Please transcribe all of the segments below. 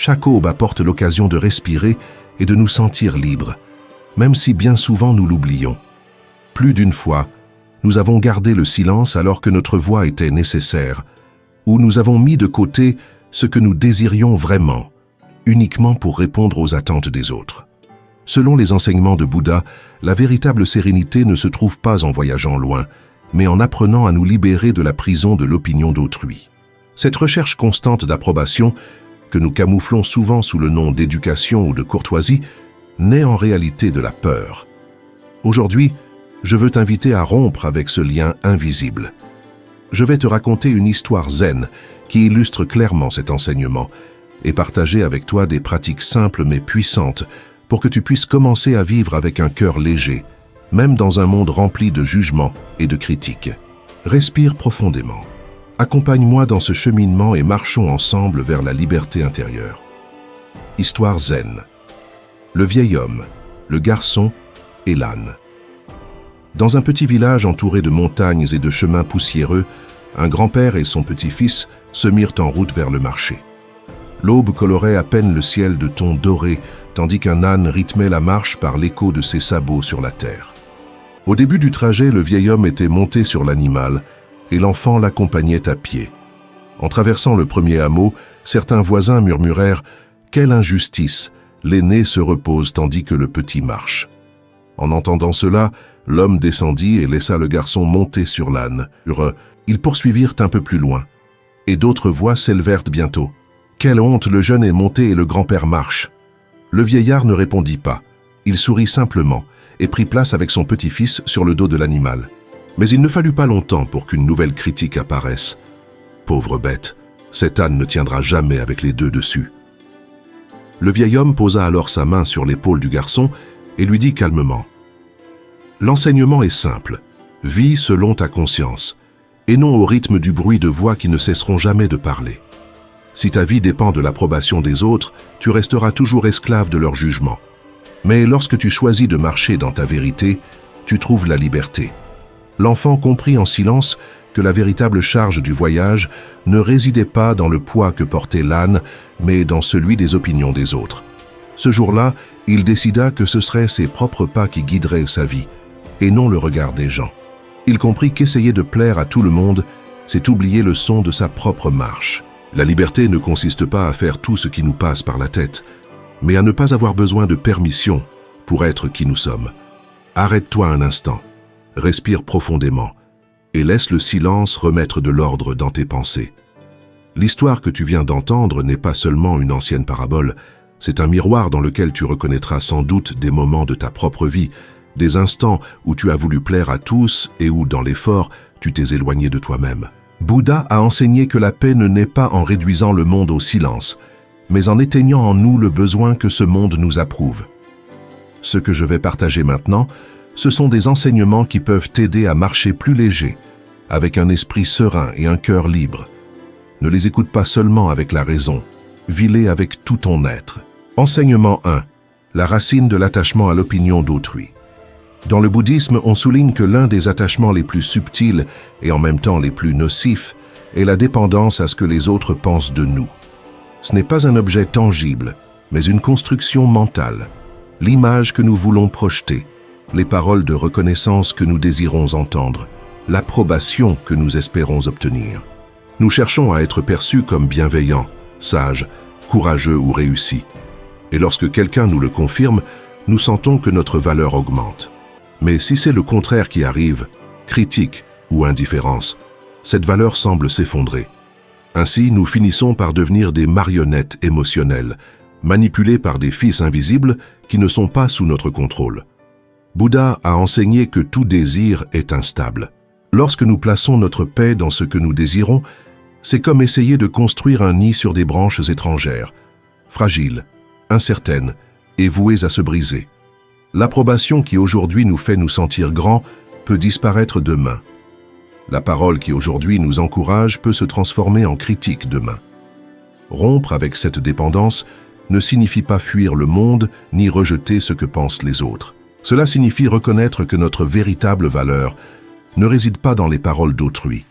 Chaque aube apporte l'occasion de respirer et de nous sentir libres, même si bien souvent nous l'oublions. Plus d'une fois, nous avons gardé le silence alors que notre voix était nécessaire, ou nous avons mis de côté ce que nous désirions vraiment, uniquement pour répondre aux attentes des autres. Selon les enseignements de Bouddha, la véritable sérénité ne se trouve pas en voyageant loin, mais en apprenant à nous libérer de la prison de l'opinion d'autrui. Cette recherche constante d'approbation, que nous camouflons souvent sous le nom d'éducation ou de courtoisie, naît en réalité de la peur. Aujourd'hui, je veux t'inviter à rompre avec ce lien invisible. Je vais te raconter une histoire zen qui illustre clairement cet enseignement et partager avec toi des pratiques simples mais puissantes pour que tu puisses commencer à vivre avec un cœur léger, même dans un monde rempli de jugements et de critiques. Respire profondément. Accompagne-moi dans ce cheminement et marchons ensemble vers la liberté intérieure. Histoire zen. Le vieil homme, le garçon et l'âne. Dans un petit village entouré de montagnes et de chemins poussiéreux, un grand-père et son petit-fils se mirent en route vers le marché. L'aube colorait à peine le ciel de tons dorés, tandis qu'un âne rythmait la marche par l'écho de ses sabots sur la terre. Au début du trajet, le vieil homme était monté sur l'animal, et l'enfant l'accompagnait à pied. En traversant le premier hameau, certains voisins murmurèrent « Quelle injustice! L'aîné se repose tandis que le petit marche. » En entendant cela, l'homme descendit et laissa le garçon monter sur l'âne. Ils poursuivirent un peu plus loin, et d'autres voix s'élevèrent bientôt. « Quelle honte, le jeune est monté et le grand-père marche !» Le vieillard ne répondit pas. Il sourit simplement et prit place avec son petit-fils sur le dos de l'animal. Mais il ne fallut pas longtemps pour qu'une nouvelle critique apparaisse. « Pauvre bête, cet âne ne tiendra jamais avec les deux dessus. » Le vieil homme posa alors sa main sur l'épaule du garçon et lui dit calmement « L'enseignement est simple. Vis selon ta conscience, et non au rythme du bruit de voix qui ne cesseront jamais de parler. Si ta vie dépend de l'approbation des autres, tu resteras toujours esclave de leur jugement. Mais lorsque tu choisis de marcher dans ta vérité, tu trouves la liberté. » L'enfant comprit en silence que la véritable charge du voyage ne résidait pas dans le poids que portait l'âne, mais dans celui des opinions des autres. Ce jour-là, il décida que ce seraient ses propres pas qui guideraient sa vie, et non le regard des gens. Il comprit qu'essayer de plaire à tout le monde, c'est oublier le son de sa propre marche. La liberté ne consiste pas à faire tout ce qui nous passe par la tête, mais à ne pas avoir besoin de permission pour être qui nous sommes. Arrête-toi un instant. Respire profondément et laisse le silence remettre de l'ordre dans tes pensées. L'histoire que tu viens d'entendre n'est pas seulement une ancienne parabole, c'est un miroir dans lequel tu reconnaîtras sans doute des moments de ta propre vie, des instants où tu as voulu plaire à tous et où, dans l'effort, tu t'es éloigné de toi-même. Bouddha a enseigné que la paix ne naît pas en réduisant le monde au silence, mais en éteignant en nous le besoin que ce monde nous approuve. Ce que je vais partager maintenant, ce sont des enseignements qui peuvent t'aider à marcher plus léger, avec un esprit serein et un cœur libre. Ne les écoute pas seulement avec la raison, vis-les avec tout ton être. Enseignement 1. La racine de l'attachement à l'opinion d'autrui. Dans le bouddhisme, on souligne que l'un des attachements les plus subtils et en même temps les plus nocifs est la dépendance à ce que les autres pensent de nous. Ce n'est pas un objet tangible, mais une construction mentale, l'image que nous voulons projeter, les paroles de reconnaissance que nous désirons entendre, l'approbation que nous espérons obtenir. Nous cherchons à être perçus comme bienveillants, sages, courageux ou réussis. Et lorsque quelqu'un nous le confirme, nous sentons que notre valeur augmente. Mais si c'est le contraire qui arrive, critique ou indifférence, cette valeur semble s'effondrer. Ainsi, nous finissons par devenir des marionnettes émotionnelles, manipulées par des fils invisibles qui ne sont pas sous notre contrôle. Bouddha a enseigné que tout désir est instable. Lorsque nous plaçons notre paix dans ce que nous désirons, c'est comme essayer de construire un nid sur des branches étrangères, fragiles, incertaines et vouées à se briser. L'approbation qui aujourd'hui nous fait nous sentir grands peut disparaître demain. La parole qui aujourd'hui nous encourage peut se transformer en critique demain. Rompre avec cette dépendance ne signifie pas fuir le monde ni rejeter ce que pensent les autres. Cela signifie reconnaître que notre véritable valeur ne réside pas dans les paroles d'autrui,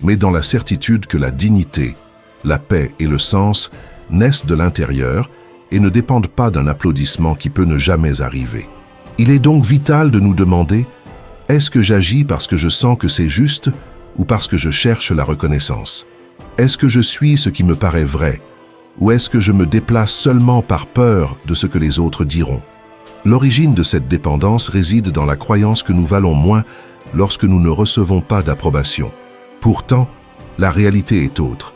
mais dans la certitude que la dignité, la paix et le sens naissent de l'intérieur et ne dépendent pas d'un applaudissement qui peut ne jamais arriver. Il est donc vital de nous demander, est-ce que j'agis parce que je sens que c'est juste ou parce que je cherche la reconnaissance? Est-ce que je suis ce qui me paraît vrai ou est-ce que je me déplace seulement par peur de ce que les autres diront? L'origine de cette dépendance réside dans la croyance que nous valons moins lorsque nous ne recevons pas d'approbation. Pourtant, la réalité est autre.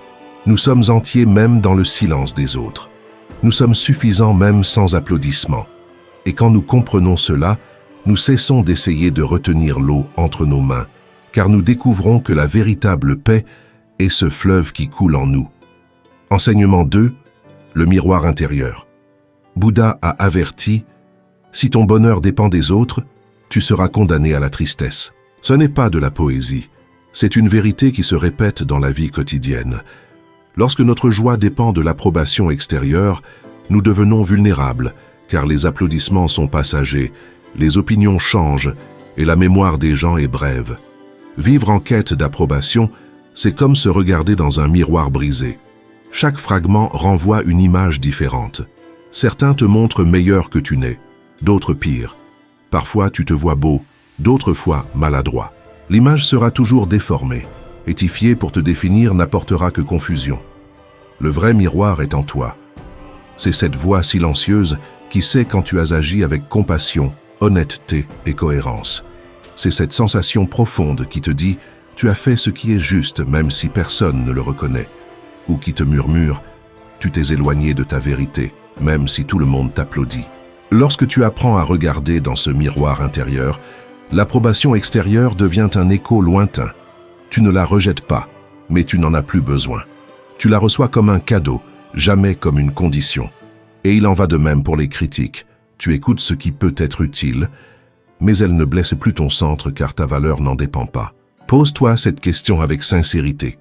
Nous sommes entiers même dans le silence des autres. Nous sommes suffisants même sans applaudissements. Et quand nous comprenons cela, nous cessons d'essayer de retenir l'eau entre nos mains, car nous découvrons que la véritable paix est ce fleuve qui coule en nous. Enseignement 2, le miroir intérieur. Bouddha a averti, si ton bonheur dépend des autres, tu seras condamné à la tristesse. Ce n'est pas de la poésie, c'est une vérité qui se répète dans la vie quotidienne. Lorsque notre joie dépend de l'approbation extérieure, nous devenons vulnérables, car les applaudissements sont passagers, les opinions changent et la mémoire des gens est brève. Vivre en quête d'approbation, c'est comme se regarder dans un miroir brisé. Chaque fragment renvoie une image différente. Certains te montrent meilleur que tu n'es, d'autres pire. Parfois tu te vois beau, d'autres fois maladroit. L'image sera toujours déformée. Étifier pour te définir n'apportera que confusion. Le vrai miroir est en toi. C'est cette voix silencieuse qui sait quand tu as agi avec compassion, honnêteté et cohérence. C'est cette sensation profonde qui te dit « tu as fait ce qui est juste même si personne ne le reconnaît » ou qui te murmure « tu t'es éloigné de ta vérité même si tout le monde t'applaudit ». Lorsque tu apprends à regarder dans ce miroir intérieur, l'approbation extérieure devient un écho lointain. Tu ne la rejettes pas, mais tu n'en as plus besoin. Tu la reçois comme un cadeau, jamais comme une condition. Et il en va de même pour les critiques. Tu écoutes ce qui peut être utile, mais elle ne blesse plus ton centre car ta valeur n'en dépend pas. Pose-toi cette question avec sincérité.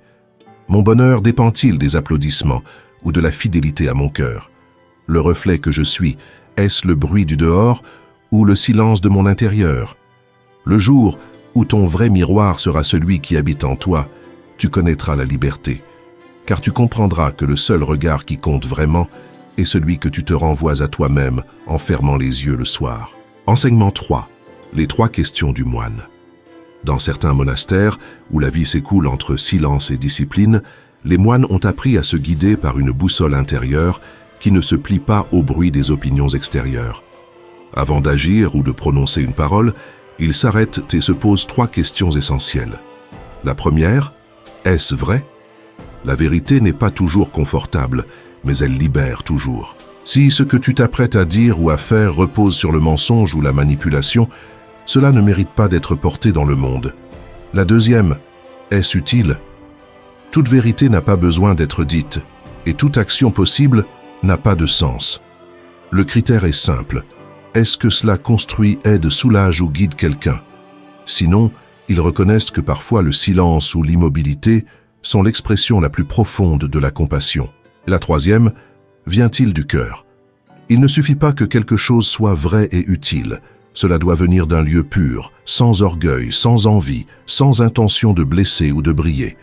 Mon bonheur dépend-il des applaudissements ou de la fidélité à mon cœur? Le reflet que je suis, est-ce le bruit du dehors ou le silence de mon intérieur? Le jour où ton vrai miroir sera celui qui habite en toi, tu connaîtras la liberté, car tu comprendras que le seul regard qui compte vraiment est celui que tu te renvoies à toi-même en fermant les yeux le soir. Enseignement 3. Les 3 questions du moine. Dans certains monastères, où la vie s'écoule entre silence et discipline, les moines ont appris à se guider par une boussole intérieure qui ne se plie pas au bruit des opinions extérieures. Avant d'agir ou de prononcer une parole, ils s'arrêtent et se posent 3 questions essentielles. La première, est-ce vrai? La vérité n'est pas toujours confortable, mais elle libère toujours. Si ce que tu t'apprêtes à dire ou à faire repose sur le mensonge ou la manipulation, cela ne mérite pas d'être porté dans le monde. La deuxième, est-ce utile? Toute vérité n'a pas besoin d'être dite, et toute action possible n'a pas de sens. Le critère est simple. Est-ce que cela construit, aide, soulage ou guide quelqu'un? Sinon, ils reconnaissent que parfois le silence ou l'immobilité sont l'expression la plus profonde de la compassion. La troisième, vient-il du cœur? Il ne suffit pas que quelque chose soit vrai et utile. Cela doit venir d'un lieu pur, sans orgueil, sans envie, sans intention de blesser ou de briller.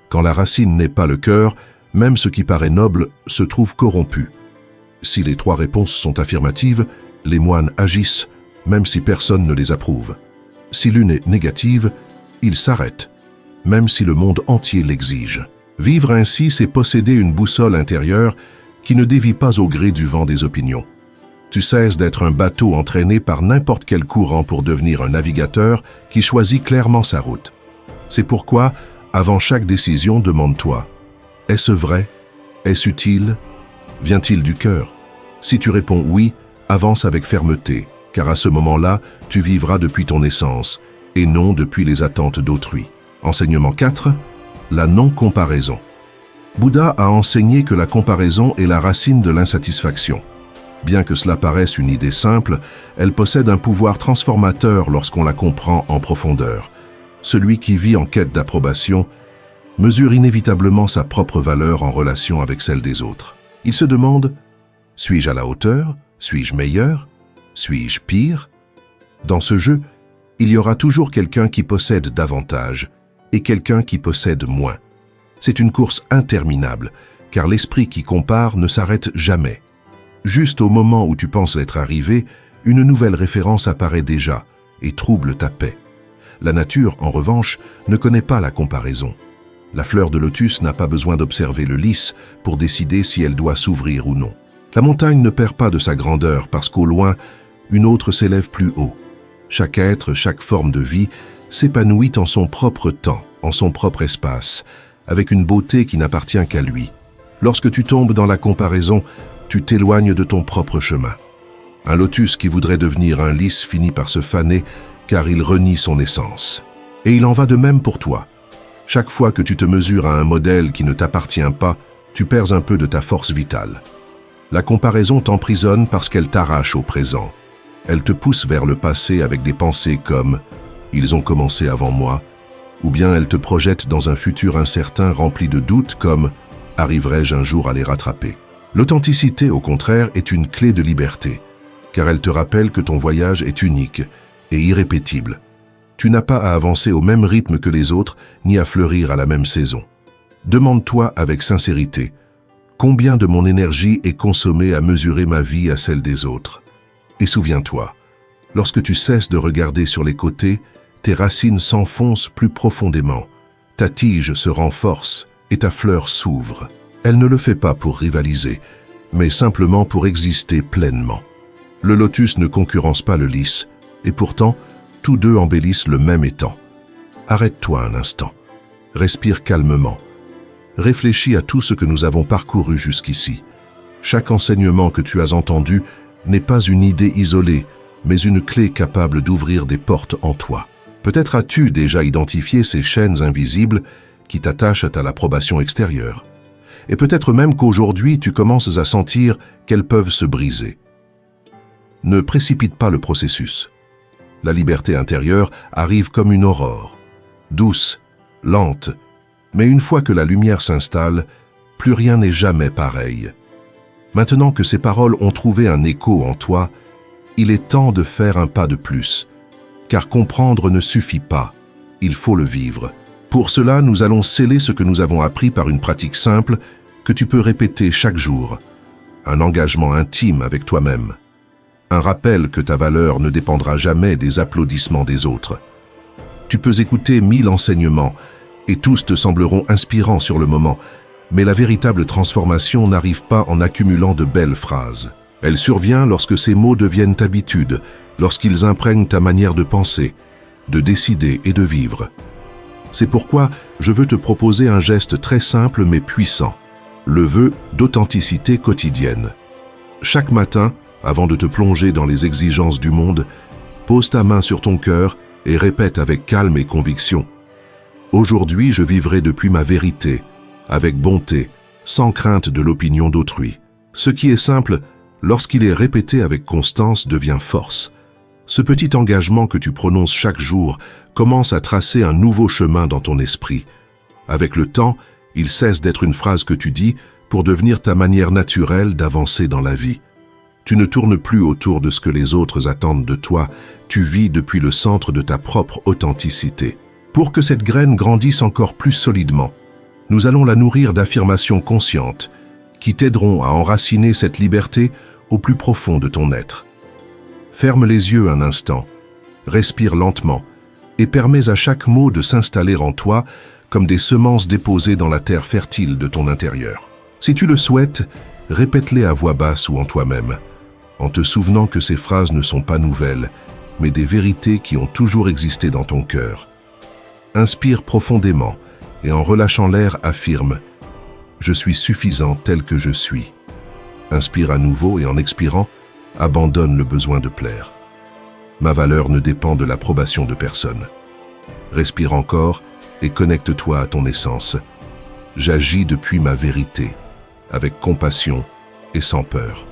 Quand la racine n'est pas le cœur, même ce qui paraît noble se trouve corrompu. Si les 3 réponses sont affirmatives, les moines agissent, même si personne ne les approuve. Si l'une est négative, ils s'arrêtent, même si le monde entier l'exige. Vivre ainsi, c'est posséder une boussole intérieure qui ne dévie pas au gré du vent des opinions. Tu cesses d'être un bateau entraîné par n'importe quel courant pour devenir un navigateur qui choisit clairement sa route. C'est pourquoi, avant chaque décision, demande-toi, est-ce vrai? Est-ce utile? Vient-il du cœur? Si tu réponds oui, avance avec fermeté, car à ce moment-là, tu vivras depuis ton essence, et non depuis les attentes d'autrui. Enseignement 4. La non-comparaison. Bouddha a enseigné que la comparaison est la racine de l'insatisfaction. Bien que cela paraisse une idée simple, elle possède un pouvoir transformateur lorsqu'on la comprend en profondeur. Celui qui vit en quête d'approbation mesure inévitablement sa propre valeur en relation avec celle des autres. Il se demande, suis-je à la hauteur? Suis-je meilleur? Suis-je pire? Dans ce jeu, il y aura toujours quelqu'un qui possède davantage et quelqu'un qui possède moins. C'est une course interminable, car l'esprit qui compare ne s'arrête jamais. Juste au moment où tu penses être arrivé, une nouvelle référence apparaît déjà et trouble ta paix. La nature, en revanche, ne connaît pas la comparaison. La fleur de lotus n'a pas besoin d'observer le lys pour décider si elle doit s'ouvrir ou non. La montagne ne perd pas de sa grandeur parce qu'au loin, une autre s'élève plus haut. Chaque être, chaque forme de vie s'épanouit en son propre temps, en son propre espace, avec une beauté qui n'appartient qu'à lui. Lorsque tu tombes dans la comparaison, tu t'éloignes de ton propre chemin. Un lotus qui voudrait devenir un lys finit par se faner car il renie son essence. Et il en va de même pour toi. Chaque fois que tu te mesures à un modèle qui ne t'appartient pas, tu perds un peu de ta force vitale. La comparaison t'emprisonne parce qu'elle t'arrache au présent. Elle te pousse vers le passé avec des pensées comme « ils ont commencé avant moi » ou bien elle te projette dans un futur incertain rempli de doutes comme « arriverai-je un jour à les rattraper ?» L'authenticité, au contraire, est une clé de liberté, car elle te rappelle que ton voyage est unique et irrépétible. Tu n'as pas à avancer au même rythme que les autres, ni à fleurir à la même saison. Demande-toi avec sincérité, combien de mon énergie est consommée à mesurer ma vie à celle des autres? Et souviens-toi, lorsque tu cesses de regarder sur les côtés, tes racines s'enfoncent plus profondément, ta tige se renforce et ta fleur s'ouvre. Elle ne le fait pas pour rivaliser, mais simplement pour exister pleinement. Le lotus ne concurrence pas le lys, et pourtant, tous deux embellissent le même étang. Arrête-toi un instant. Respire calmement. Réfléchis à tout ce que nous avons parcouru jusqu'ici. Chaque enseignement que tu as entendu n'est pas une idée isolée, mais une clé capable d'ouvrir des portes en toi. Peut-être as-tu déjà identifié ces chaînes invisibles qui t'attachent à l'approbation extérieure. Et peut-être même qu'aujourd'hui tu commences à sentir qu'elles peuvent se briser. Ne précipite pas le processus. La liberté intérieure arrive comme une aurore, douce, lente, mais une fois que la lumière s'installe, plus rien n'est jamais pareil. Maintenant que ces paroles ont trouvé un écho en toi, il est temps de faire un pas de plus, car comprendre ne suffit pas, il faut le vivre. Pour cela, nous allons sceller ce que nous avons appris par une pratique simple que tu peux répéter chaque jour, un engagement intime avec toi-même. Un rappel que ta valeur ne dépendra jamais des applaudissements des autres. Tu peux écouter 1000 enseignements et tous te sembleront inspirants sur le moment, mais la véritable transformation n'arrive pas en accumulant de belles phrases. Elle survient lorsque ces mots deviennent habitude, lorsqu'ils imprègnent ta manière de penser, de décider et de vivre. C'est pourquoi je veux te proposer un geste très simple mais puissant, le vœu d'authenticité quotidienne. Chaque matin, avant de te plonger dans les exigences du monde, pose ta main sur ton cœur et répète avec calme et conviction. Aujourd'hui, je vivrai depuis ma vérité, avec bonté, sans crainte de l'opinion d'autrui. Ce qui est simple, lorsqu'il est répété avec constance, devient force. Ce petit engagement que tu prononces chaque jour commence à tracer un nouveau chemin dans ton esprit. Avec le temps, il cesse d'être une phrase que tu dis pour devenir ta manière naturelle d'avancer dans la vie. Tu ne tournes plus autour de ce que les autres attendent de toi, tu vis depuis le centre de ta propre authenticité. Pour que cette graine grandisse encore plus solidement, nous allons la nourrir d'affirmations conscientes qui t'aideront à enraciner cette liberté au plus profond de ton être. Ferme les yeux un instant, respire lentement et permets à chaque mot de s'installer en toi comme des semences déposées dans la terre fertile de ton intérieur. Si tu le souhaites, répète-les à voix basse ou en toi-même, en te souvenant que ces phrases ne sont pas nouvelles, mais des vérités qui ont toujours existé dans ton cœur. Inspire profondément et en relâchant l'air, affirme « Je suis suffisant tel que je suis ». Inspire à nouveau et en expirant, abandonne le besoin de plaire. Ma valeur ne dépend de l'approbation de personne. Respire encore et connecte-toi à ton essence. J'agis depuis ma vérité, avec compassion et sans peur.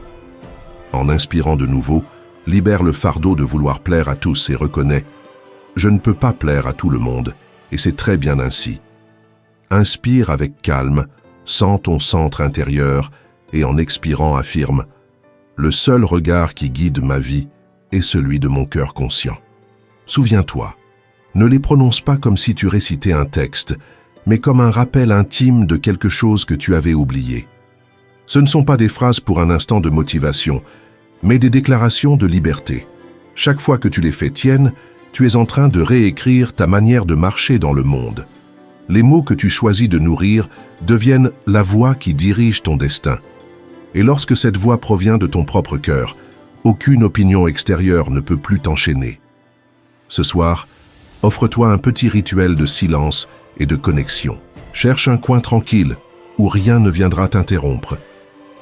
En inspirant de nouveau, libère le fardeau de vouloir plaire à tous et reconnais « Je ne peux pas plaire à tout le monde, et c'est très bien ainsi ». Inspire avec calme, sens ton centre intérieur et en expirant affirme « Le seul regard qui guide ma vie est celui de mon cœur conscient ». Souviens-toi, ne les prononce pas comme si tu récitais un texte, mais comme un rappel intime de quelque chose que tu avais oublié. Ce ne sont pas des phrases pour un instant de motivation, mais des déclarations de liberté. Chaque fois que tu les fais tiennes, tu es en train de réécrire ta manière de marcher dans le monde. Les mots que tu choisis de nourrir deviennent la voix qui dirige ton destin. Et lorsque cette voix provient de ton propre cœur, aucune opinion extérieure ne peut plus t'enchaîner. Ce soir, offre-toi un petit rituel de silence et de connexion. Cherche un coin tranquille où rien ne viendra t'interrompre.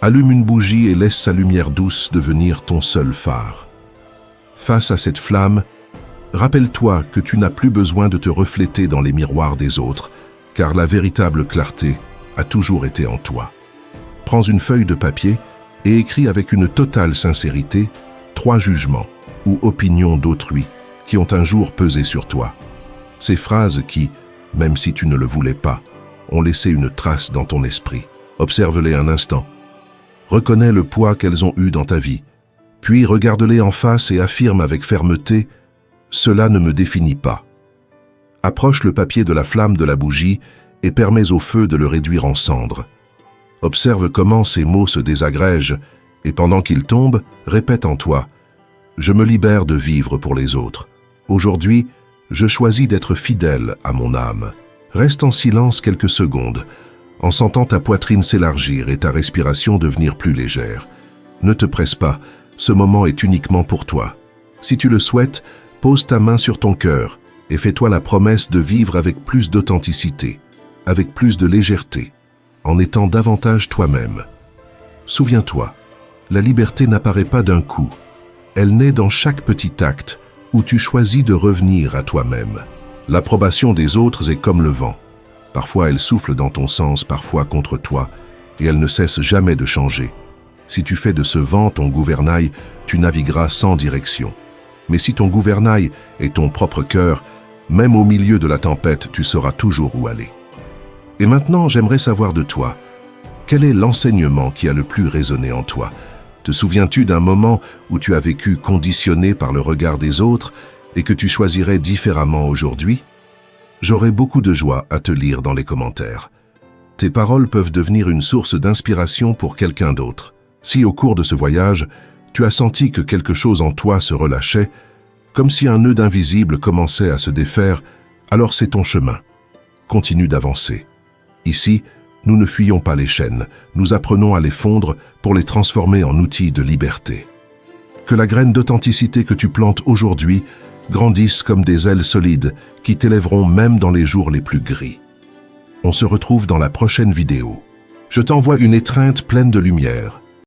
Allume une bougie et laisse sa lumière douce devenir ton seul phare. Face à cette flamme, rappelle-toi que tu n'as plus besoin de te refléter dans les miroirs des autres, car la véritable clarté a toujours été en toi. Prends une feuille de papier et écris avec une totale sincérité 3 jugements ou opinions d'autrui qui ont un jour pesé sur toi. Ces phrases qui, même si tu ne le voulais pas, ont laissé une trace dans ton esprit. Observe-les un instant. Reconnais le poids qu'elles ont eu dans ta vie, puis regarde-les en face et affirme avec fermeté « Cela ne me définit pas ». Approche le papier de la flamme de la bougie et permets au feu de le réduire en cendres. Observe comment ces mots se désagrègent et pendant qu'ils tombent, répète en toi « Je me libère de vivre pour les autres. Aujourd'hui, je choisis d'être fidèle à mon âme ». Reste en silence quelques secondes, en sentant ta poitrine s'élargir et ta respiration devenir plus légère. Ne te presse pas, ce moment est uniquement pour toi. Si tu le souhaites, pose ta main sur ton cœur et fais-toi la promesse de vivre avec plus d'authenticité, avec plus de légèreté, en étant davantage toi-même. Souviens-toi, la liberté n'apparaît pas d'un coup. Elle naît dans chaque petit acte où tu choisis de revenir à toi-même. L'approbation des autres est comme le vent. Parfois elle souffle dans ton sens, parfois contre toi, et elle ne cesse jamais de changer. Si tu fais de ce vent ton gouvernail, tu navigueras sans direction. Mais si ton gouvernail est ton propre cœur, même au milieu de la tempête, tu sauras toujours où aller. Et maintenant, j'aimerais savoir de toi, quel est l'enseignement qui a le plus résonné en toi? Te souviens-tu d'un moment où tu as vécu conditionné par le regard des autres et que tu choisirais différemment aujourd'hui? J'aurai beaucoup de joie à te lire dans les commentaires. Tes paroles peuvent devenir une source d'inspiration pour quelqu'un d'autre. Si au cours de ce voyage, tu as senti que quelque chose en toi se relâchait, comme si un nœud d'invisible commençait à se défaire, alors c'est ton chemin. Continue d'avancer. Ici, nous ne fuyons pas les chaînes, nous apprenons à les fondre pour les transformer en outils de liberté. Que la graine d'authenticité que tu plantes aujourd'hui grandissent comme des ailes solides qui t'élèveront même dans les jours les plus gris. On se retrouve dans la prochaine vidéo. Je t'envoie une étreinte pleine de lumière.